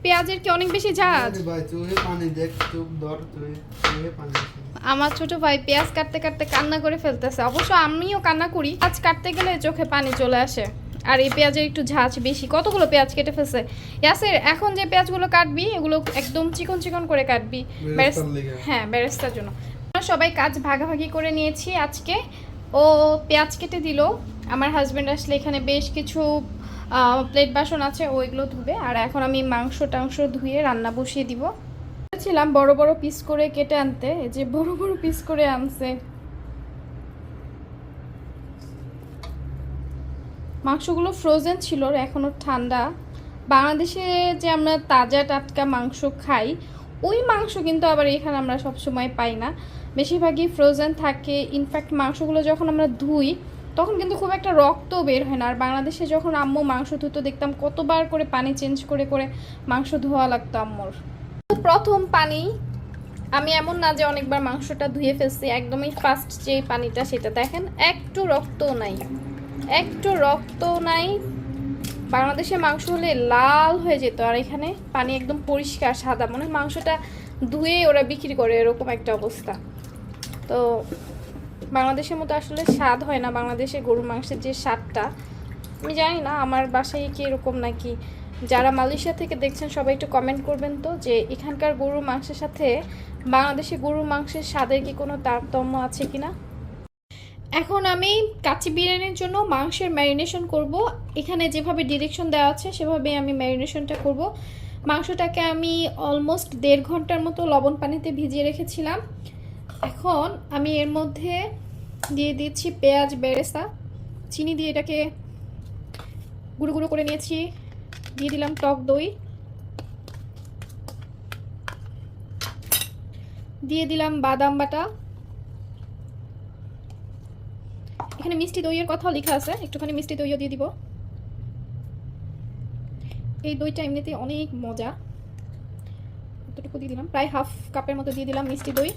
পেঁয়াজের কি অনেক বেশি ঝাঁজ? ভাই চোখে পানি দেখ, চোখ ধর, চোখে পানি। আমার ছোট ভাই পেঁয়াজ কাটতে কাটতে কান্না করে ফেলতেছে। অবশ্য আমিও কান্না করি, পেঁয়াজ কাটতে গেলে চোখে পানি চলে আসে। আর এই পেঁয়াজের একটু ঝাঁজ বেশি। কতগুলো পেঁয়াজ কেটে ফেলছে ইয়াসির। এখন যে পেঁয়াজগুলো কাটবি এগুলো একদম চিকন চিকন করে কাটবি, হ্যাঁ বেরেস্তার জন্য। সবাই কাজ ভাগাভাগি করে নিয়েছি আজকে। ও পেঁয়াজ কেটে দিল, আমার হাজব্যান্ড আসলে এখানে বেশ কিছু প্লেট বাসন আছে ওইগুলো ধুবে। আর এখন আমি মাংস টাংস ধুয়ে রান্না বসিয়ে দিব। ছিলাম বড় বড় পিস করে কেটে আনতে, এই যে বড় বড় পিস করে আনছে। মাংসগুলো ফ্রোজেন ছিল, এখনো ঠান্ডা। বাংলাদেশে যে আমরা তাজা টাটকা মাংস খাই ওই মাংস কিন্তু আবার এখানে আমরা সবসময় পাই না, বেশিরভাগই ফ্রোজেন থাকে। ইনফ্যাক্ট মাংসগুলো যখন আমরা ধুই তখন কিন্তু খুব একটা রক্ত বের হয় না। আর বাংলাদেশে যখন আম্মু মাংস ধুতো দেখতাম কতবার করে পানি চেঞ্জ করে করে মাংস ধোয়া লাগতো আম্মুর। প্রথম পানি, আমি এমন না যে অনেকবার মাংসটা ধুয়ে ফেলছি, একদমই ফার্স্ট যে পানিটা সেটা দেখেন, একটু রক্তও নাই, একটু রক্তও নাই। বাংলাদেশে মাংস হলে লাল হয়ে যেত, আর এখানে পানি একদম পরিষ্কার সাদা, মনে হয় মাংসটা ধুয়ে ওরা বিক্রি করে এরকম একটা অবস্থা। তো বাংলাদেশের মতো আসলে স্বাদ হয় না, বাংলাদেশে গরুর মাংসের যে স্বাদটা আমি জানি না আমার বাসায় কি এরকম নাকি। যারা মালয়েশিয়া থেকে দেখছেন সবাই একটু কমেন্ট করবেন তো যে এখানকার গরুর মাংসের সাথে বাংলাদেশি গরুর মাংসের স্বাদের কি কোনো তারতম্য আছে কিনা। এখন আমি কাচ্চি বিরিয়ানির জন্য মাংসের ম্যারিনেশন করব। এখানে যেভাবে ডিরেকশন দেওয়া আছে সেভাবে আমি ম্যারিনেশনটা করব। মাংসটাকে আমি অলমোস্ট 1.5 ঘন্টার মতো লবণ পানিতে ভিজিয়ে রেখেছিলাম। এখন আমি এর মধ্যে দিয়ে দিচ্ছি পেঁয়াজ বেরেস্তা, চিনি দিয়ে এটাকে গুঁড়ো গুঁড়ো করে নিয়েছি। দিয়ে দিলাম টক দই, দিয়ে দিলাম বাদাম বাটা। এখানে মিষ্টি দইয়ের কথাও লেখা আছে, একটুখানি মিষ্টি দইও দিয়ে দিব। এই দইটা এমনিতে অনেক মজা, এতটুকু দিয়ে দিলাম, প্রায় হাফ কাপের মতো দিয়ে দিলাম মিষ্টি দই।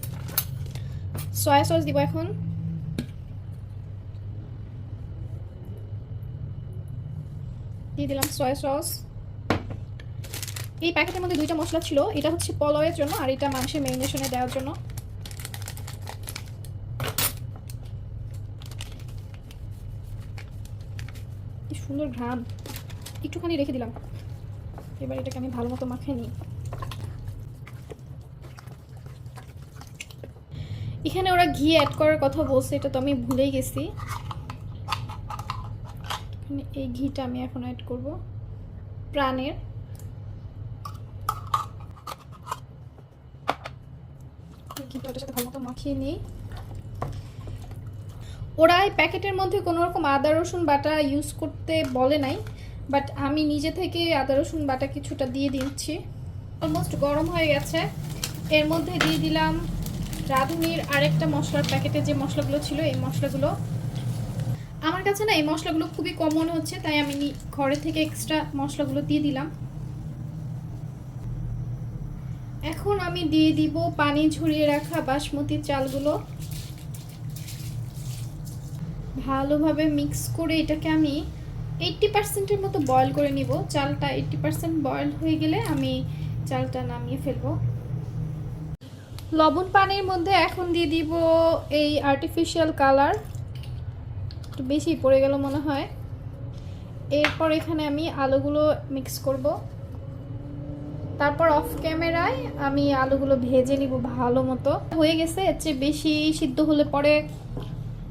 সয়া সস দিব এখন, দিয়ে দিলাম সয়া সস। এই প্যাকেটের মধ্যে 2টা মশলা ছিল, এটা হচ্ছে পোলাওয়ের জন্য আর এটা মাংসের ম্যারিনেশনে দেওয়ার জন্য। কি সুন্দর ঘ্রাণ, একটুখানি রেখে দিলাম। এবার এটাকে আমি ভালো মতো মাখিয়ে নিই। এখানে ওরা ঘি অ্যাড করার কথা বলছে, এটা তো আমি ভুলেই গেছি। এই ঘিটা আমি এখন অ্যাড করব, প্রাণের। ঘিটা ওটার সাথে ভালো মতো মাখিয়ে নিই। ওরা এই প্যাকেটের মধ্যে কোনো রকম আদা রসুন বাটা ইউজ করতে বলে নাই, বাট আমি নিজে থেকে আদা রসুন বাটা কিছুটা দিয়ে দিচ্ছি। অলমোস্ট গরম হয়ে গেছে, এর মধ্যে দিয়ে দিলাম রাঁধুনির আরেকটা মশলার প্যাকেটে যে মশলাগুলো ছিল এই মশলাগুলো। আমার কাছে না এই মশলাগুলো খুবই কম মনে হচ্ছে, তাই আমি ঘরে থেকে এক্সট্রা মশলাগুলো দিয়ে দিলাম। এখন আমি দিয়ে দিব পানি ঝরিয়ে রাখা বাসমতি চালগুলো। ভালোভাবে মিক্স করে এটাকে আমি 80%-এর মতো বয়েল করে নিব। চালটা 80% বয়েল হয়ে গেলে আমি চালটা নামিয়ে ফেলবো। লবণ পানির মধ্যে এখন দিয়ে দিব এই আর্টিফিশিয়াল কালার, একটু বেশি পড়ে গেল মনে হয়। এরপর এখানে আমি আলুগুলো মিক্স করব, তারপর অফ ক্যামেরায় আমি আলুগুলো ভেজে নিব ভালো মতো। হয়ে গেছে, এর চেয়ে বেশি সিদ্ধ হলে পরে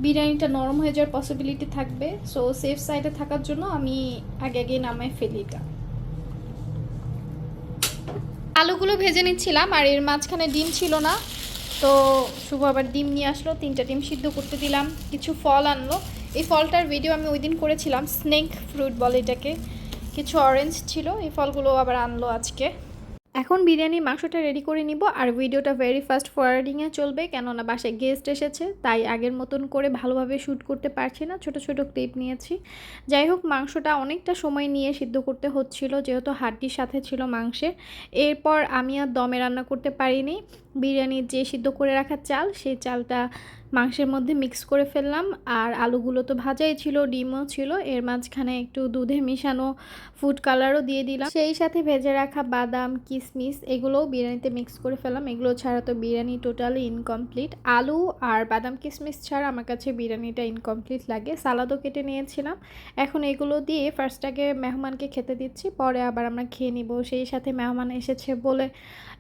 বিরিয়ানিটা নরম হয়ে যাওয়ার পসিবিলিটি থাকবে। সো সেফ সাইডে থাকার জন্য আমি আগে আগে নামাই ফেলি এটা। আলুগুলো ভেজে নিচ্ছিলাম আর এর মাঝখানে ডিম ছিল না, তো শুভ আবার ডিম নিয়ে আসলো, 3টা ডিম সিদ্ধ করতে দিলাম। কিছু ফল আনলো, এই ফলটার ভিডিও আমি ওই দিন করেছিলাম, স্নেক ফ্রুট বলে এটাকে। কিছু অরেঞ্জ ছিল, এই ফলগুলো আবার আনলো আজকে। এখন বিরিয়ানির মাংসটা রেডি করে নিব আর ভিডিওটা ভেরি ফাস্ট ফরওয়ার্ডিংয়ে চলবে, কেননা বাসায় গেস্ট এসেছে, তাই আগের মতন করে ভালোভাবে শ্যুট করতে পারছি না, ছোট ছোট ক্লিপ নিয়েছি। যাই হোক, মাংসটা অনেকটা সময় নিয়ে সিদ্ধ করতে হচ্ছিল যেহেতু হাড্ডির সাথে ছিল মাংসের। এরপর আমি আর দমে রান্না করতে পারিনি, বিরিয়ানির যে সিদ্ধ করে রাখা চাল সেই চালটা মাংসের মধ্যে মিক্স করে ফেললাম। আর আলুগুলো তো ভাজাই ছিল, ডিমও ছিল, এর মাঝখানে একটু দুধে মিশানো ফুড কালারও দিয়ে দিলাম। সেই সাথে ভেজে রাখা বাদাম, কিশমিশ এগুলোও বিরিয়ানিতে মিক্স করে ফেললাম। এগুলো ছাড়া তো বিরিয়ানি টোটালি ইনকমপ্লিট। আলু আর বাদাম কিশমিশ ছাড়া আমার কাছে বিরিয়ানিটা ইনকমপ্লিট লাগে। সালাদও কেটে নিয়েছিলাম। এখন এগুলো দিয়ে ফার্স্টটাকে মেহমানকে খেতে দিচ্ছি, পরে আবার আমরা খেয়ে নিব। সেই সাথে মেহমান এসেছে বলে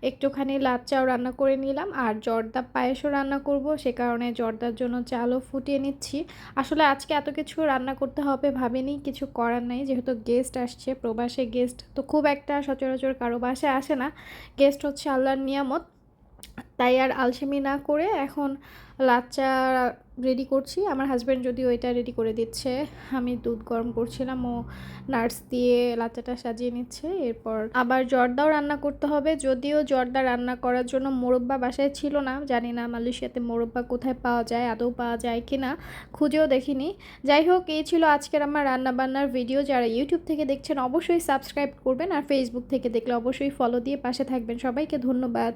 একটুখানি লাচ্চাও রান্না করে নিলাম, আর জর্দা পায়েসও রান্না করব, সে কারণে জর্দার জন্য চালও ফুটিয়ে নিচ্ছি। আসলে আজকে এত কিছু রান্না করতে হবে ভাবিনি, কিছু করার নাই, যেহেতু গেস্ট আসছে, প্রবাসে গেস্ট তো খুব একটা সচরাচর কারো বাসায় আসে না। গেস্ট হচ্ছে আল্লাহর নিয়ামত, তাই আর আলসেমি না করে এখন লাচ্চা রেডি করছি। আমার হাজব্যান্ড যদিও এটা রেডি করে দিচ্ছে, আমি দুধ গরম করছিলাম, ও নাটস দিয়ে লাচ্চাটা সাজিয়ে নিচ্ছে। এরপর আবার জর্দাও রান্না করতে হবে, যদিও জর্দা রান্না করার জন্য মোরব্বা বাসায় ছিল না। জানি না মালয়েশিয়াতে মোরব্বা কোথায় পাওয়া যায়, আদৌ পাওয়া যায় কি না, খুঁজেও দেখিনি। যাই হোক, এই ছিল আজকের আমার রান্নাবান্নার ভিডিও। যারা ইউটিউব থেকে দেখছেন অবশ্যই সাবস্ক্রাইব করবেন, আর ফেসবুক থেকে দেখলে অবশ্যই ফলো দিয়ে পাশে থাকবেন। সবাইকে ধন্যবাদ।